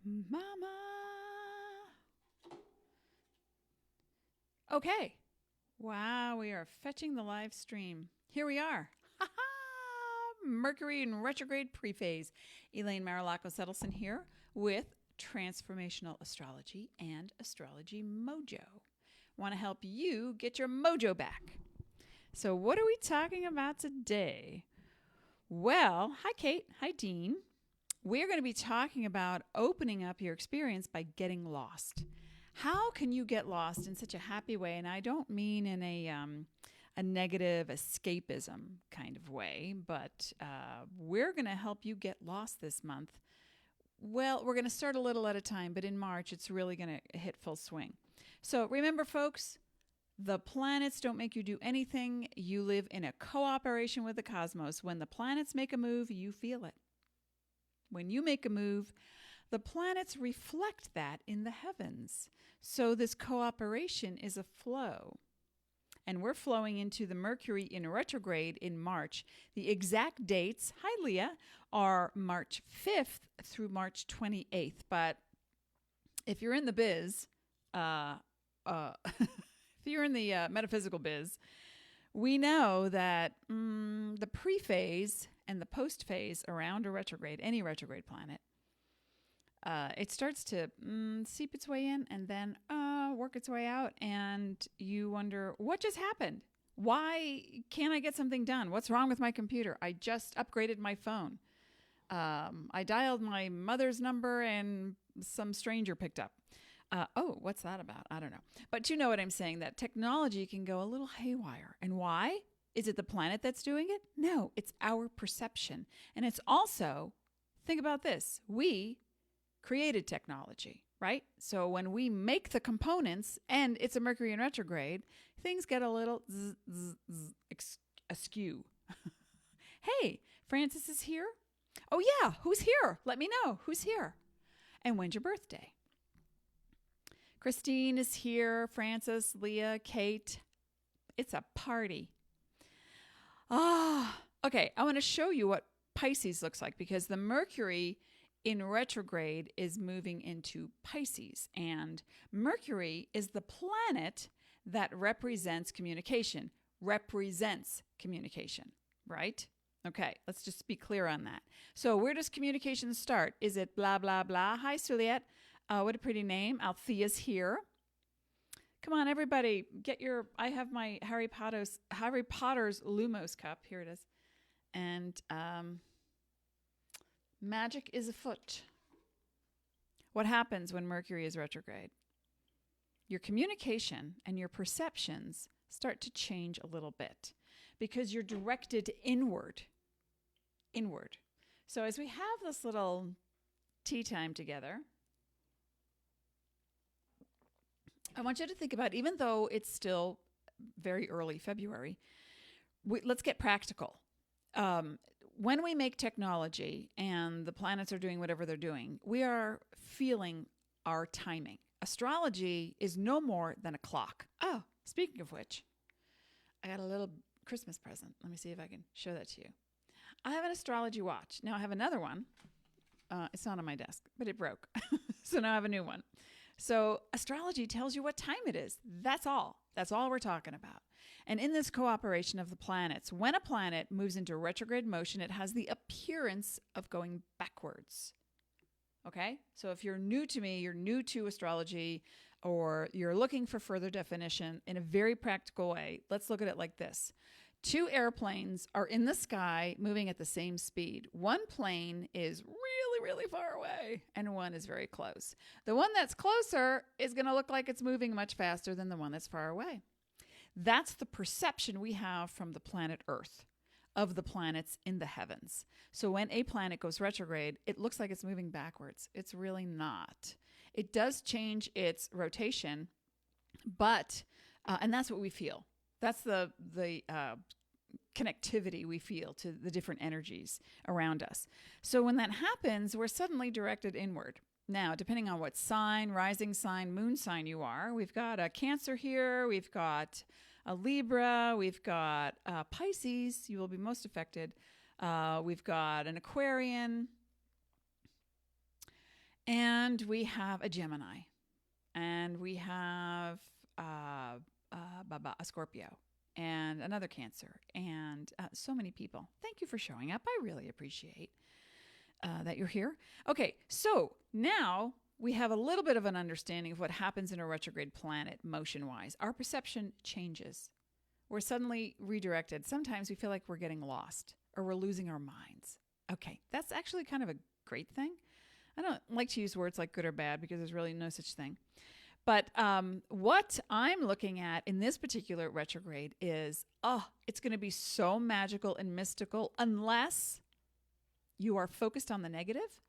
Mama. Okay. Wow, we are fetching the live stream. Here we are. Mercury in retrograde prephase. Elaine Marolakos Edelson here with transformational astrology and Astrology Mojo. Want to help you get your mojo back. So what are we talking about today? Well, hi Kate, hi Dean. We're going to be talking about opening up your experience by getting lost. How can you get lost in such a happy way? And I don't mean in a negative escapism kind of way, but we're going to help you get lost this month. Well, we're going to start a little at a time, but in March, it's really going to hit full swing. So remember, folks, the planets don't make you do anything. You live in a cooperation with the cosmos. When the planets make a move, you feel it. When you make a move, the planets reflect that in the heavens. So this cooperation is a flow. And we're flowing into the Mercury in retrograde in March. The exact dates, hi Leah, are March 5th through March 28th. But if you're in the biz, if you're in the metaphysical biz, we know that the pre-phase and the post-phase around a retrograde, any retrograde planet, it starts to seep its way in and then work its way out. And you wonder, what just happened? Why can't I get something done? What's wrong with my computer? I just upgraded my phone. I dialed my mother's number and some stranger picked up. What's that about? I don't know. But you know what I'm saying, that technology can go a little haywire. And why? Is it the planet that's doing it? No, it's our perception. And it's also, think about this, we created technology, right? So when we make the components and it's a Mercury in retrograde, things get a little askew. Hey, Francis is here. Oh yeah, who's here? Let me know who's here. And when's your birthday? Christine is here, Francis, Leah, Kate. It's a party. Okay, I want to show you what Pisces looks like because the Mercury in retrograde is moving into Pisces, and Mercury is the planet that represents communication, right? Okay, let's just be clear on that. So where does communication start? Is it blah, blah, blah? Hi, Juliet. What a pretty name. Althea's here. Come on, everybody, I have my Harry Potter's Lumos cup. Here it is. And magic is afoot. What happens when Mercury is retrograde? Your communication and your perceptions start to change a little bit because you're directed inward. So as we have this little tea time together, I want you to think about, even though it's still very early February, let's get practical. When we make technology and the planets are doing whatever they're doing, we are feeling our timing. Astrology is no more than a clock. Oh, speaking of which, I got a little Christmas present. Let me see if I can show that to you. I have an astrology watch. Now I have another one. It's not on my desk, but it broke. So now I have a new one. So astrology tells you what time it is. That's all. That's all we're talking about. And in this cooperation of the planets, when a planet moves into retrograde motion, it has the appearance of going backwards. Okay? So if you're new to me, you're new to astrology, or you're looking for further definition in a very practical way, let's look at it like this. Two airplanes are in the sky moving at the same speed. One plane is really, really far away, and one is very close. The one that's closer is going to look like it's moving much faster than the one that's far away. That's the perception we have from the planet Earth of the planets in the heavens. So when a planet goes retrograde, it looks like it's moving backwards. It's really not. It does change its rotation, but, and that's what we feel. That's the connectivity we feel to the different energies around us. So when that happens, we're suddenly directed inward. Now, depending on what sign, rising sign, moon sign you are, we've got a Cancer here, we've got a Libra, we've got Pisces, you will be most affected, We've got an Aquarian. And we have a Gemini. And we have a Scorpio. And another Cancer. And so many people. Thank you for showing up. I really appreciate that you're here. Okay, so now we have a little bit of an understanding of what happens in a retrograde planet motion-wise. Our perception changes. We're suddenly redirected. Sometimes we feel like we're getting lost or we're losing our minds. Okay, that's actually kind of a great thing. I don't like to use words like good or bad because there's really no such thing. But what I'm looking at in this particular retrograde is, it's going to be so magical and mystical unless you are focused on the negative,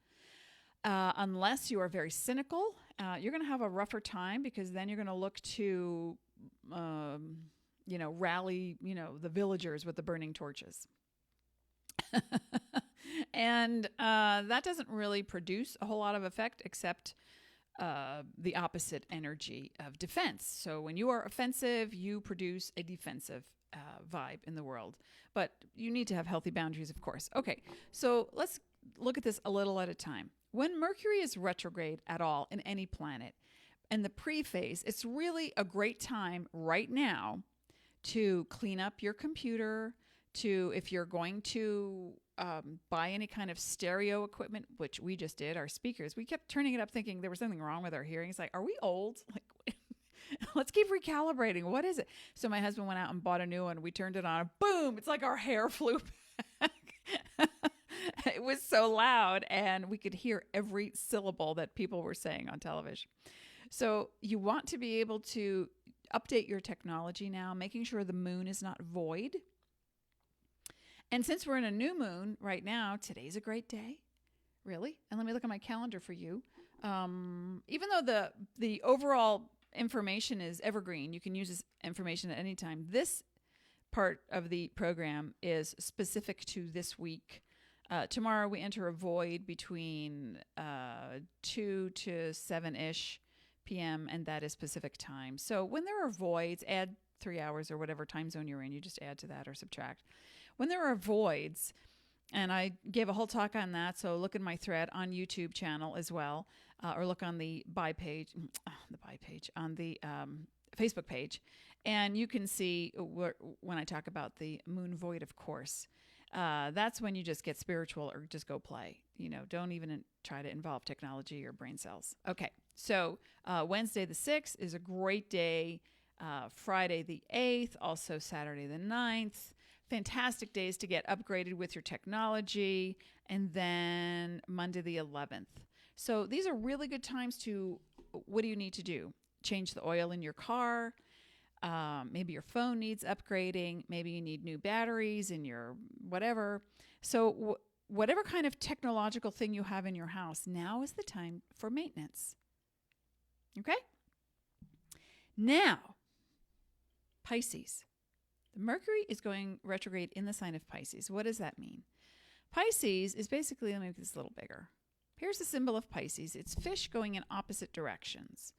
unless you are very cynical. You're going to have a rougher time because then you're going to look to, rally, the villagers with the burning torches. And that doesn't really produce a whole lot of effect except the opposite energy of defense. So when you are offensive, you produce a defensive vibe in the world. But you need to have healthy boundaries, of course. Okay, so let's look at this a little at a time. When Mercury is retrograde at all in any planet, in the pre-phase, it's really a great time right now to clean up your computer, if you're going to buy any kind of stereo equipment, which we just did, our speakers, we kept turning it up thinking there was something wrong with our hearing. It's like, are we old? Like, let's keep recalibrating. What is it? So my husband went out and bought a new one. We turned it on. Boom! It's like our hair flew back. It was so loud, and we could hear every syllable that people were saying on television. So you want to be able to update your technology now, making sure the moon is not void. And since we're in a new moon right now, today's a great day. Really? And let me look at my calendar for you. Even though the overall information is evergreen, you can use this information at any time. This part of the program is specific to this week. Tomorrow we enter a void between 2 to 7-ish p.m., and that is Pacific time. So when there are voids, add 3 hours or whatever time zone you're in. You just add to that or subtract. When there are voids, and I gave a whole talk on that, so look at my thread on YouTube channel as well, or look on the on the Facebook page, and you can see when I talk about the moon void, of course. That's when you just get spiritual or just go play. Don't even try to involve technology or brain cells. Okay, so Wednesday the 6th is a great day. Friday the 8th, also Saturday the 9th. Fantastic days to get upgraded with your technology. And then Monday the 11th. So these are really good times what do you need to do? Change the oil in your car. Maybe your phone needs upgrading. Maybe you need new batteries in your whatever. So whatever kind of technological thing you have in your house, now is the time for maintenance. Okay? Now, Pisces. Mercury is going retrograde in the sign of Pisces. What does that mean? Pisces is basically, let me make this a little bigger. Here's the symbol of Pisces. It's fish going in opposite directions.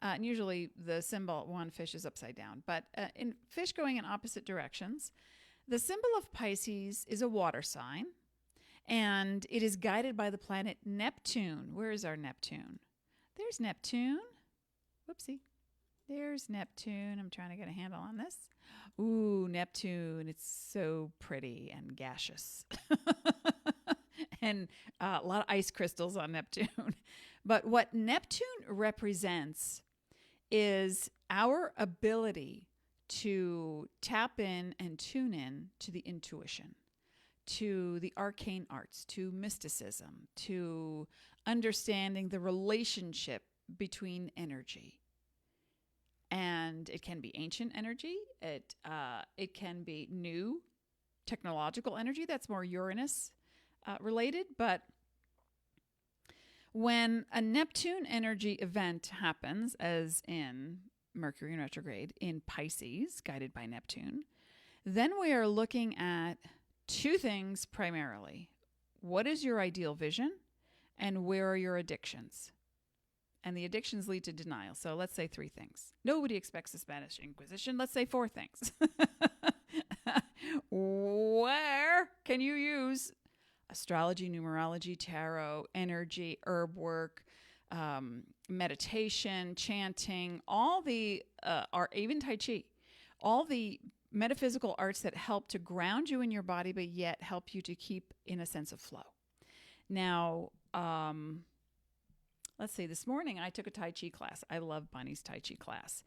And usually the symbol, one fish is upside down. But in fish going in opposite directions, the symbol of Pisces is a water sign. And it is guided by the planet Neptune. Where is our Neptune? There's Neptune. Whoopsie. There's Neptune. I'm trying to get a handle on this. Ooh, Neptune. It's so pretty and gaseous. And a lot of ice crystals on Neptune. But what Neptune represents is our ability to tap in and tune in to the intuition, to the arcane arts, to mysticism, to understanding the relationship between energy. And it can be ancient energy. It can be new technological energy that's more Uranus related. But when a Neptune energy event happens, as in Mercury in retrograde in Pisces, guided by Neptune, then we are looking at two things primarily. What is your ideal vision, and where are your addictions? And the addictions lead to denial. So let's say 3 things. Nobody expects the Spanish Inquisition. Let's say 4 things. Where can you use astrology, numerology, tarot, energy, herb work, meditation, chanting, all the art, even Tai Chi, all the metaphysical arts that help to ground you in your body, but yet help you to keep in a sense of flow. Now, let's see, this morning I took a Tai Chi class. I love Bunny's Tai Chi class.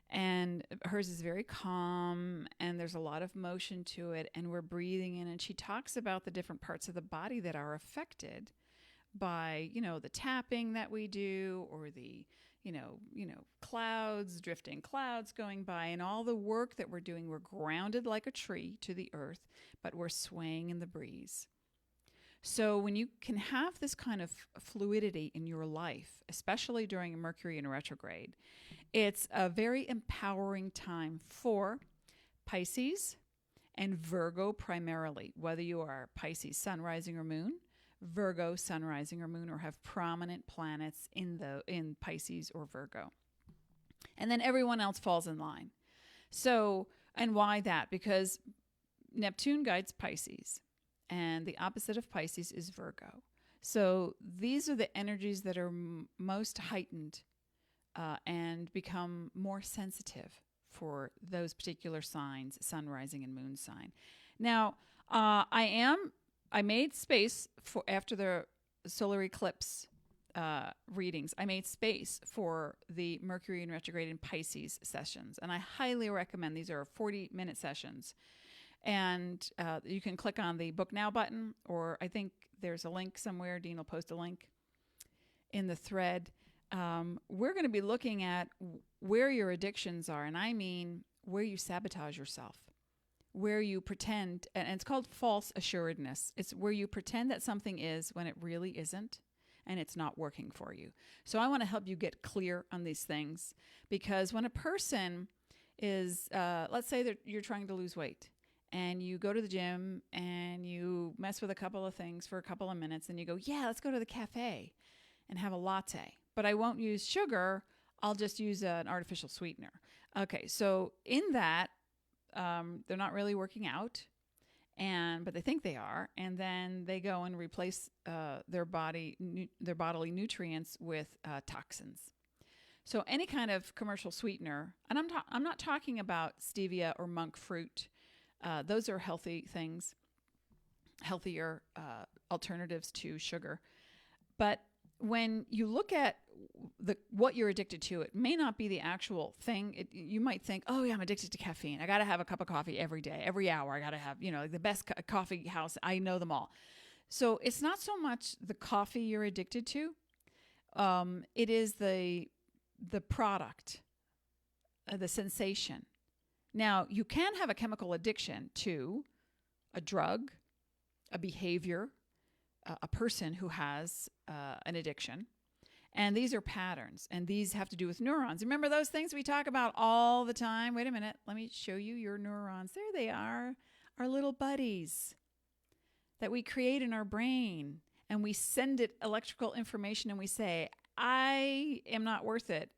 And hers is very calm, and there's a lot of motion to it, and we're breathing in. And she talks about the different parts of the body that are affected by, the tapping that we do, or the, clouds, drifting clouds going by, and all the work that we're doing. We're grounded like a tree to the earth, but we're swaying in the breeze. So when you can have this kind of fluidity in your life, especially during Mercury in retrograde, it's a very empowering time for Pisces and Virgo primarily, whether you are Pisces sun, rising, or moon, Virgo sun, rising, or moon, or have prominent planets in Pisces or Virgo. And then everyone else falls in line. So, and why that? Because Neptune guides Pisces, and the opposite of Pisces is Virgo. So these are the energies that are most heightened and become more sensitive for those particular signs, sun, rising, and moon sign. Now, I made space for, after the solar eclipse readings, I made space for the Mercury in retrograde in Pisces sessions. And I highly recommend, these are 40-minute sessions. And you can click on the Book Now button, or I think there's a link somewhere. Dean will post a link in the thread. We're going to be looking at where your addictions are, and I mean where you sabotage yourself, where you pretend, and it's called false assuredness. It's where you pretend that something is when it really isn't, and it's not working for you. So I want to help you get clear on these things, because when a person is, let's say that you're trying to lose weight, and you go to the gym and you mess with a couple of things for a couple of minutes, and you go, yeah, let's go to the cafe and have a latte. But I won't use sugar. I'll just use an artificial sweetener. Okay, so in that, they're not really working out, but they think they are, and then they go and replace their bodily nutrients with toxins. So any kind of commercial sweetener, and I'm not talking about stevia or monk fruit. Those are healthy things, healthier alternatives to sugar. But when you look at what you're addicted to, it may not be the actual thing. You might think, oh yeah, I'm addicted to caffeine. I got to have a cup of coffee every day, every hour. I got to have, like the best coffee house. I know them all. So it's not so much the coffee you're addicted to. It is the product, the sensation. Now, you can have a chemical addiction to a drug, a behavior, a person who has an addiction. And these are patterns, and these have to do with neurons. Remember those things we talk about all the time? Wait a minute. Let me show you your neurons. There they are, our little buddies that we create in our brain. And we send it electrical information, and we say, I am not worth it.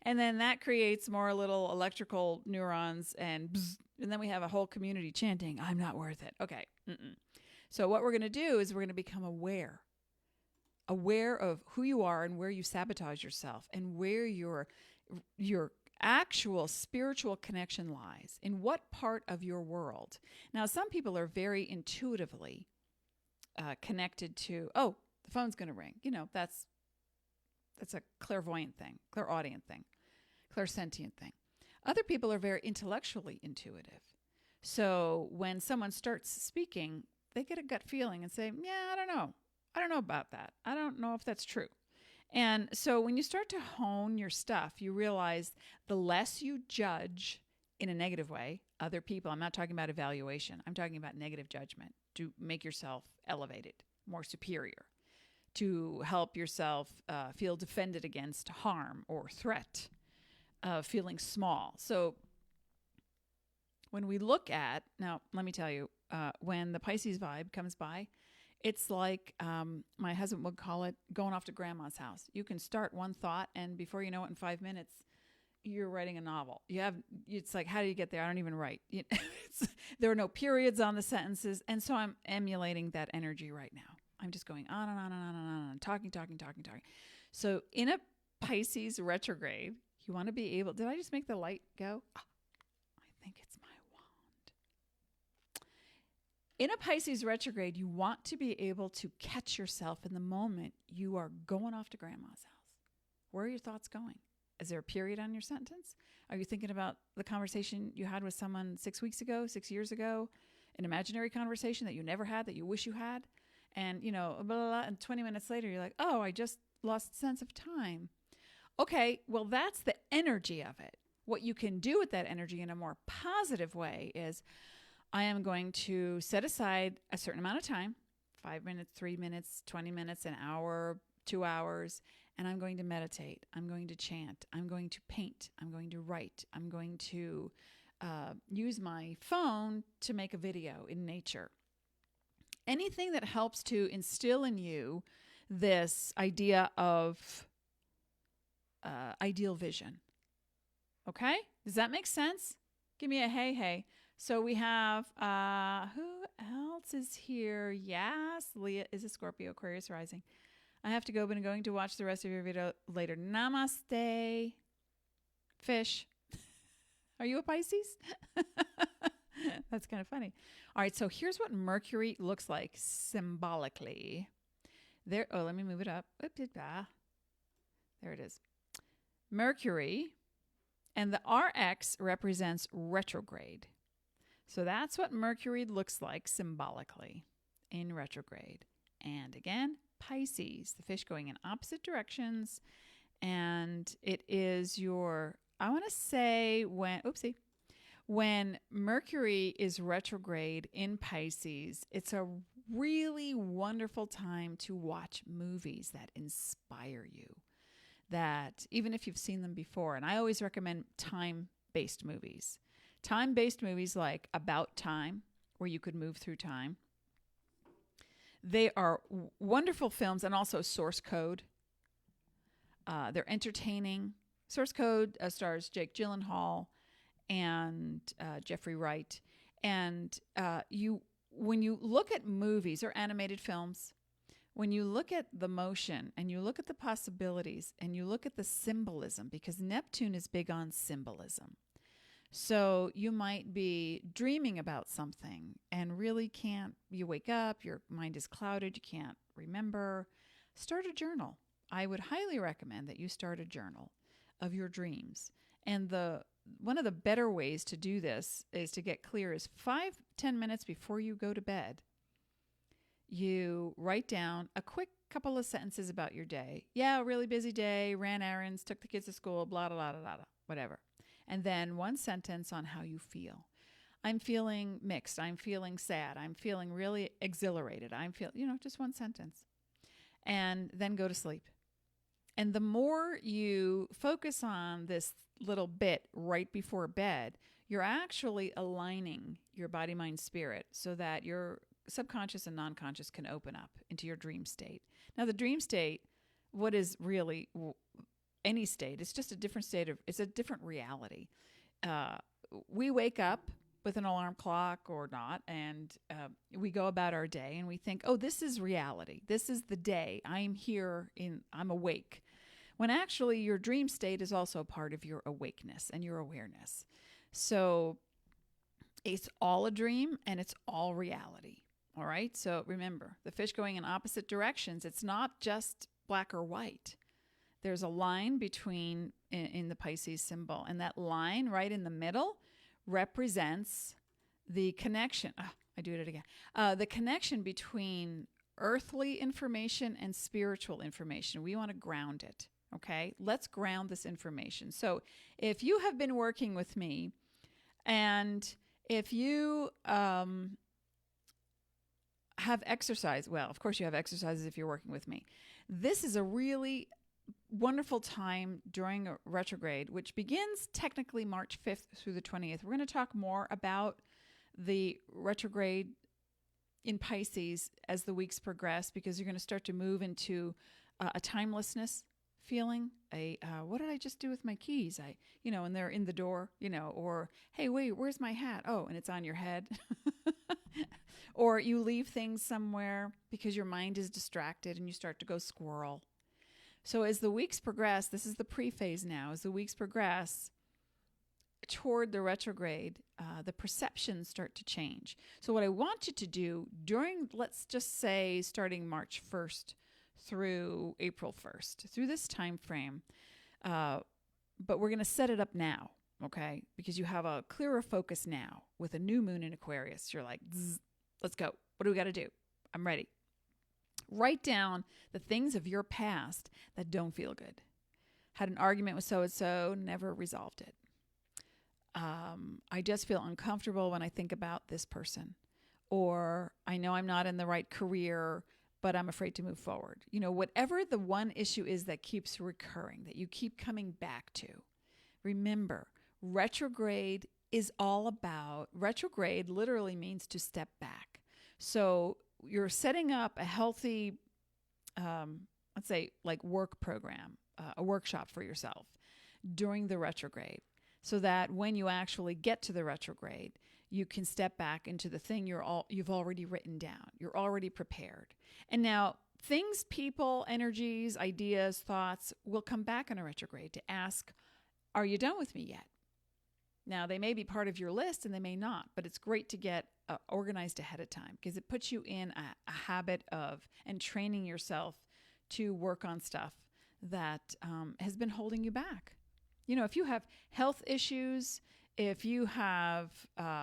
And then that creates more little electrical neurons, and then we have a whole community chanting, I'm not worth it. Okay. So what we're going to do is we're going to become aware of who you are and where you sabotage yourself, and where your actual spiritual connection lies, in what part of your world. Now, some people are very intuitively connected to, oh, the phone's going to ring. That's a clairvoyant thing, clairaudient thing, clairsentient thing. Other people are very intellectually intuitive. So when someone starts speaking, they get a gut feeling and say, yeah, I don't know. I don't know about that. I don't know if that's true. And so when you start to hone your stuff, you realize the less you judge in a negative way other people, I'm not talking about evaluation, I'm talking about negative judgment, to make yourself elevated, more superior, to help yourself feel defended against harm or threat, feeling small. So when we look at, now let me tell you, when the Pisces vibe comes by, it's like my husband would call it going off to grandma's house. You can start one thought, and before you know it, in 5 minutes, you're writing a novel. It's like, how do you get there? I don't even write. There are no periods on the sentences. And so I'm emulating that energy right now. I'm just going on and on and on and on, talking. So in a Pisces retrograde, you want to be able, did I just make the light go? Oh, I think it's my wand. In a Pisces retrograde, you want to be able to catch yourself in the moment you are going off to grandma's house. Where are your thoughts going? Is there a period on your sentence? Are you thinking about the conversation you had with someone 6 weeks ago, 6 years ago, an imaginary conversation that you never had, that you wish you had? And, blah, blah, blah, and 20 minutes later, you're like, oh, I just lost sense of time. Okay, well, that's the energy of it. What you can do with that energy in a more positive way is, I am going to set aside a certain amount of time, 5 minutes, 3 minutes, 20 minutes, an hour, 2 hours, and I'm going to meditate. I'm going to chant. I'm going to paint. I'm going to write. I'm going to use my phone to make a video in nature. Anything that helps to instill in you this idea of ideal vision. Okay? Does that make sense? Give me a hey. So we have, who else is here? Yes, Leah is a Scorpio, Aquarius rising. I have to go, but I'm going to watch the rest of your video later. Namaste. Fish. Are you a Pisces? That's kind of funny. All right, so here's what Mercury looks like symbolically. There. Oh, let me move it up. There it is. Mercury, and the RX represents retrograde. So that's what Mercury looks like symbolically in retrograde. And again, Pisces, the fish going in opposite directions. And it is your, I want to say when Mercury is retrograde in Pisces, it's a really wonderful time to watch movies that inspire you. That even if you've seen them before, and I always recommend time-based movies. Time-based movies like About Time, where you could move through time. They are wonderful films, and also Source Code. They're entertaining. Source Code stars Jake Gyllenhaal and Jeffrey Wright. And when you look at movies or animated films, when you look at the motion and you look at the possibilities and you look at the symbolism, because Neptune is big on symbolism. So you might be dreaming about something and really you wake up, your mind is clouded, you can't remember. Start a journal. I would highly recommend that you start a journal of your dreams. And one of the better ways to do this is to get clear is 5-10 minutes before you go to bed. You write down a quick couple of sentences about your day. Yeah, a really busy day, ran errands, took the kids to school, blah, blah, blah, blah, blah, whatever. And then one sentence on how you feel. I'm feeling mixed. I'm feeling sad. I'm feeling really exhilarated. Just one sentence. And then go to sleep. And the more you focus on this little bit right before bed, you're actually aligning your body, mind, spirit so that your subconscious and non-conscious can open up into your dream state. Now, the dream state, what is really any state, it's just a different it's a different reality. We wake up with an alarm clock or not, and we go about our day and we think, oh, this is reality. This is the day. I'm awake. When actually your dream state is also part of your awakeness and your awareness. So it's all a dream and it's all reality. All right. So remember, the fish going in opposite directions, it's not just black or white. There's a line between in the Pisces symbol, and that line right in the middle represents the connection. I do it again. The connection between earthly information and spiritual information. We want to ground it. Okay, let's ground this information. So if you have been working with me, and if you have exercise, well, of course you have exercises if you're working with me. This is a really wonderful time during a retrograde, which begins technically March 5th through the 20th. We're going to talk more about the retrograde in Pisces as the weeks progress, because you're going to start to move into a timelessness feeling, what did I just do with my keys? And they're in the door, or, hey, wait, where's my hat? Oh, and it's on your head. Or you leave things somewhere because your mind is distracted and you start to go squirrel. So as the weeks progress, this is the pre-phase now, as the weeks progress toward the retrograde, the perceptions start to change. So what I want you to do during, let's just say, starting March 1st through April 1st, through this time frame, but we're going to set it up now, okay? Because you have a clearer focus now with a new moon in Aquarius. You're like, let's go. What do we got to do? I'm ready. Write down the things of your past that don't feel good. Had an argument with so-and-so, never resolved it. I just feel uncomfortable when I think about this person. Or I know I'm not in the right career, but I'm afraid to move forward. Whatever the one issue is that keeps recurring, that you keep coming back to. Remember, retrograde literally means to step back. So you're setting up a healthy, let's say, like work program, a workshop for yourself during the retrograde, so that when you actually get to the retrograde, you can step back into the thing you've already written down. You're already prepared. And now things, people, energies, ideas, thoughts will come back in a retrograde to ask, are you done with me yet? Now, they may be part of your list and they may not, but it's great to get organized ahead of time because it puts you in a habit of and training yourself to work on stuff that has been holding you back. If you have health issues, if you have,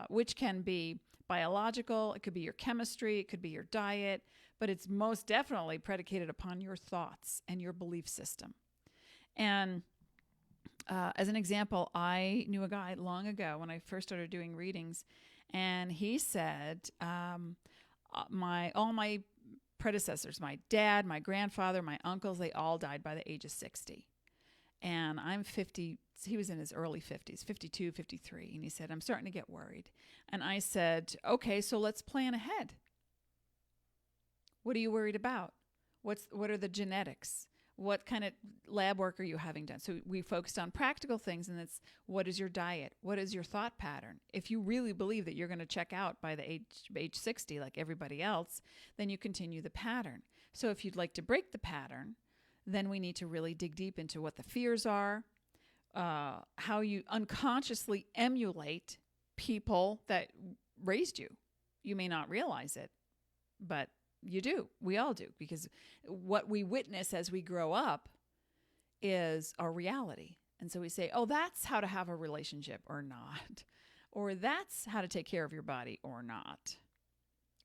which can be biological, it could be your chemistry, it could be your diet, but it's most definitely predicated upon your thoughts and your belief system. And as an example, I knew a guy long ago when I first started doing readings, and he said, all my predecessors, my dad, my grandfather, my uncles, they all died by the age of 60. And I'm 50. He was in his early 50s, 52, 53. And he said, I'm starting to get worried. And I said, okay, so let's plan ahead. What are you worried about? What are the genetics? What kind of lab work are you having done? So we focused on practical things, and it's what is your diet? What is your thought pattern? If you really believe that you're going to check out by the age 60 like everybody else, then you continue the pattern. So if you'd like to break the pattern, then we need to really dig deep into what the fears are, how you unconsciously emulate people that raised you. You may not realize it, but you do. We all do, because what we witness as we grow up is our reality. And so we say, oh, that's how to have a relationship or not. Or that's how to take care of your body or not.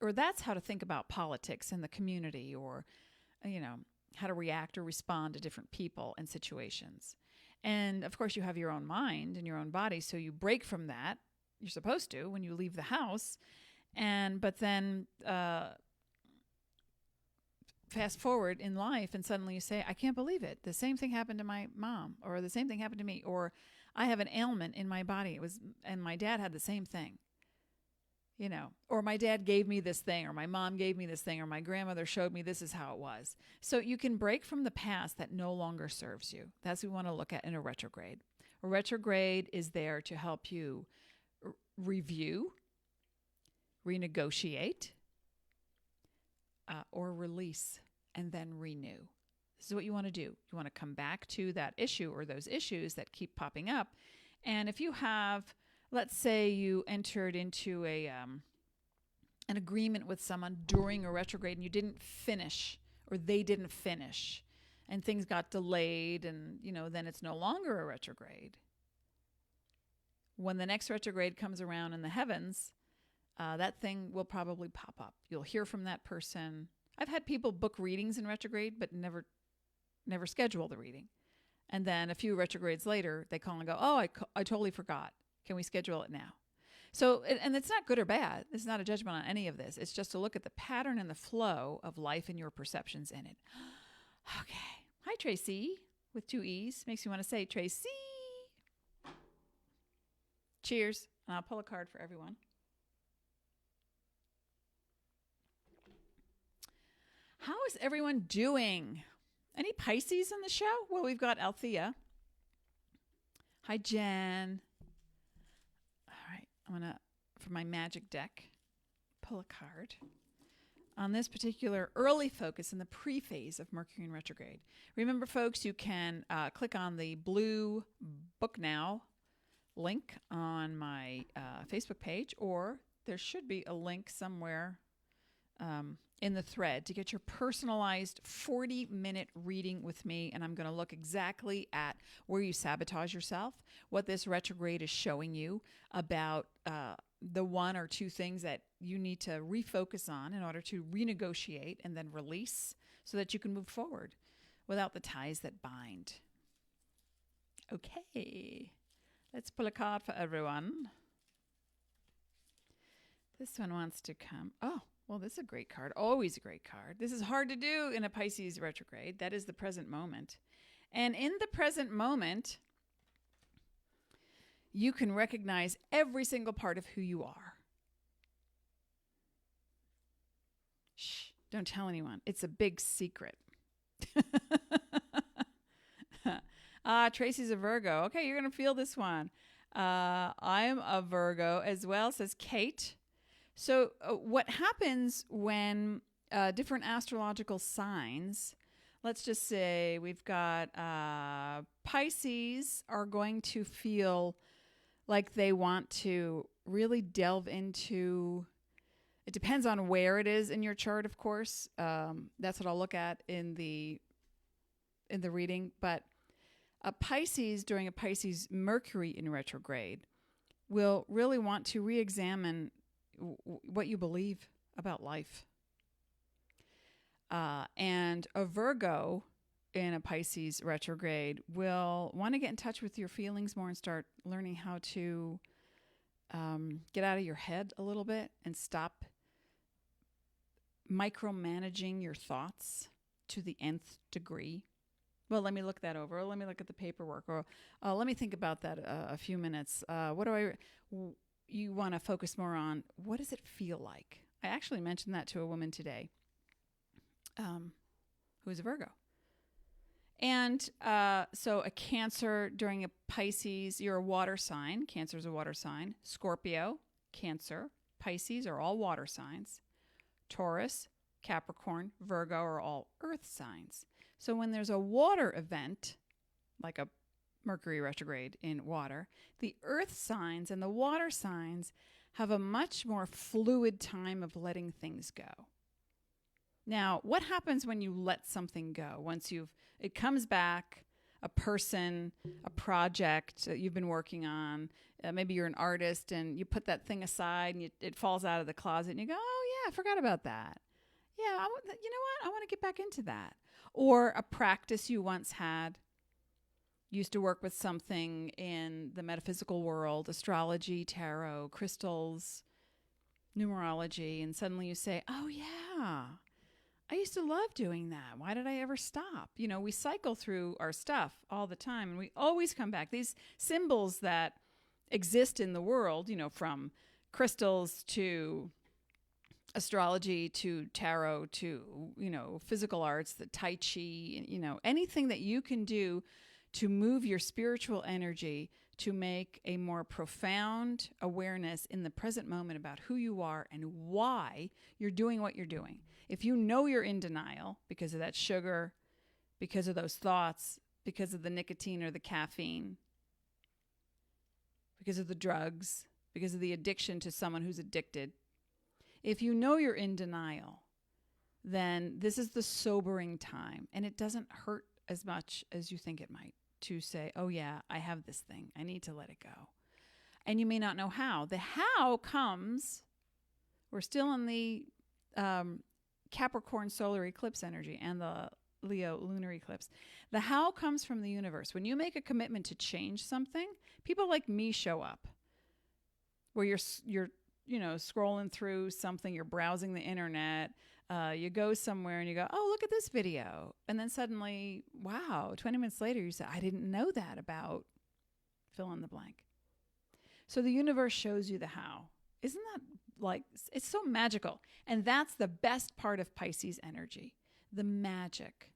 Or that's how to think about politics in the community, or, how to react or respond to different people and situations. And of course, you have your own mind and your own body, so you break from that. You're supposed to when you leave the house. But then fast forward in life, and suddenly you say, I can't believe it. The same thing happened to my mom, or the same thing happened to me, or I have an ailment in my body. And my dad had the same thing. Or my dad gave me this thing, or my mom gave me this thing, or my grandmother showed me this is how it was. So you can break from the past that no longer serves you. That's what we want to look at in a retrograde. A retrograde is there to help you review, renegotiate, or release, and then renew. This is what you want to do. You want to come back to that issue or those issues that keep popping up. And if you have, let's say you entered into an agreement with someone during a retrograde and you didn't finish, or they didn't finish, and things got delayed, and then it's no longer a retrograde. When the next retrograde comes around in the heavens, that thing will probably pop up. You'll hear from that person. I've had people book readings in retrograde, but never schedule the reading. And then a few retrogrades later, they call and go, oh, I totally forgot. Can we schedule it now? So, and it's not good or bad. It's not a judgment on any of this. It's just to look at the pattern and the flow of life and your perceptions in it. Okay. Hi, Tracy, with 2 E's. Makes me want to say, Tracy. Cheers. And I'll pull a card for everyone. How is everyone doing? Any Pisces in the show? Well, we've got Althea. Hi, Jen. All right. I'm going to, for my magic deck, pull a card on this particular early focus in the pre-phase of Mercury in retrograde. Remember, folks, you can click on the blue Book Now link on my Facebook page, or there should be a link somewhere in the thread to get your personalized 40-minute reading with me. And I'm going to look exactly at where you sabotage yourself, what this retrograde is showing you about the one or two things that you need to refocus on in order to renegotiate and then release so that you can move forward without the ties that bind. Okay, let's pull a card for everyone. This one wants to come. Oh, well, this is a great card. Always a great card. This is hard to do in a Pisces retrograde. That is the present moment. And in the present moment, you can recognize every single part of who you are. Shh, don't tell anyone. It's a big secret. Tracy's a Virgo. Okay, you're going to feel this one. I'm a Virgo as well, says Kate. So what happens when different astrological signs, let's just say we've got Pisces are going to feel like they want to really delve into, it depends on where it is in your chart, of course. That's what I'll look at in the reading. But a Pisces during a Pisces Mercury in retrograde will really want to re-examine what you believe about life. And a Virgo in a Pisces retrograde will want to get in touch with your feelings more and start learning how to get out of your head a little bit and stop micromanaging your thoughts to the nth degree. Well, let me look that over. Or let me look at the paperwork. Or let me think about that a few minutes. You want to focus more on, what does it feel like? I actually mentioned that to a woman today who's a Virgo. And so a Cancer during a Pisces, you're a water sign. Cancer is a water sign. Scorpio, Cancer, Pisces are all water signs. Taurus, Capricorn, Virgo are all earth signs. So when there's a water event, like a Mercury retrograde in water, the earth signs and the water signs have a much more fluid time of letting things go. Now, what happens when you let something go? Once it comes back, a person, a project that you've been working on, maybe you're an artist and you put that thing aside and it falls out of the closet and you go, oh yeah, I forgot about that. Yeah, you know what? I want to get back into that. Or a practice you once had. Used to work with something in the metaphysical world, astrology, tarot, crystals, numerology, and suddenly you say, oh yeah, I used to love doing that. Why did I ever stop? You know, we cycle through our stuff all the time and we always come back. These symbols that exist in the world, you know, from crystals to astrology to tarot to, you know, physical arts, the Tai Chi, you know, anything that you can do to move your spiritual energy to make a more profound awareness in the present moment about who you are and why you're doing what you're doing. If you know you're in denial because of that sugar, because of those thoughts, because of the nicotine or the caffeine, because of the drugs, because of the addiction to someone who's addicted, if you know you're in denial, then this is the sobering time, and it doesn't hurt as much as you think it might to say, oh yeah, I have this thing. I need to let it go. And you may not know how. The how comes, we're still in the Capricorn solar eclipse energy and the Leo lunar eclipse. The how comes from the universe. When you make a commitment to change something, people like me show up. Where you're you know, scrolling through something, you're browsing the internet, you go somewhere and you go, oh, look at this video. And then suddenly, wow, 20 minutes later, you say, I didn't know that about fill in the blank. So the universe shows you the how. Isn't that like, it's so magical. And that's the best part of Pisces energy, the magic.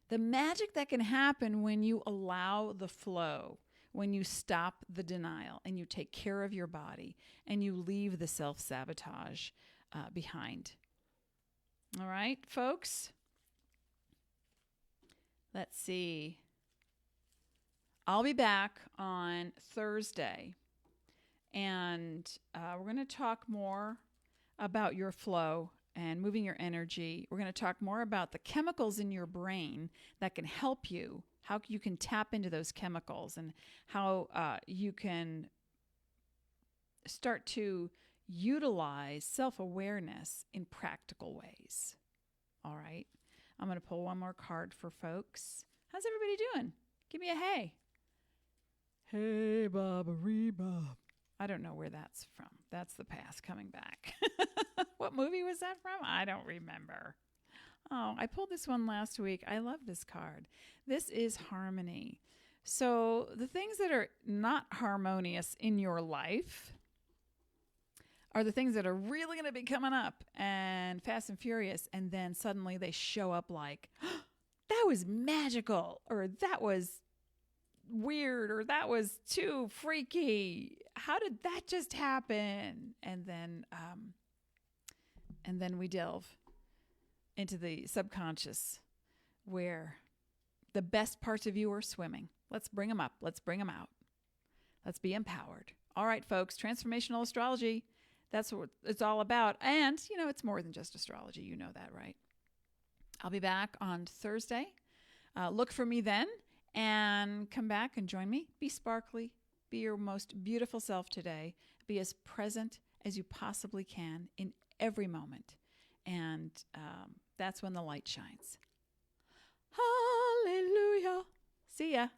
The magic that can happen when you allow the flow, when you stop the denial and you take care of your body and you leave the self-sabotage behind. All right, folks? Let's see. I'll be back on Thursday, and we're going to talk more about your flow and moving your energy. We're going to talk more about the chemicals in your brain that can help you, how you can tap into those chemicals, and how you can start to utilize self-awareness in practical ways. All right. I'm going to pull one more card for folks. How's everybody doing? Give me a hey. Hey, Bob. I don't know where that's from. That's the past coming back. What movie was that from? I don't remember. Oh, I pulled this one last week. I love this card. This is harmony. So the things that are not harmonious in your life are the things that are really going to be coming up and fast and furious. And then suddenly they show up like, oh, that was magical, or that was weird, or that was too freaky. How did that just happen? And then we delve into the subconscious where the best parts of you are swimming. Let's bring them up. Let's bring them out. Let's be empowered. All right, folks, transformational astrology. That's what it's all about. And, you know, it's more than just astrology. You know that, right? I'll be back on Thursday. Look for me then and come back and join me. Be sparkly. Be your most beautiful self today. Be as present as you possibly can in every moment. And that's when the light shines. Hallelujah. See ya.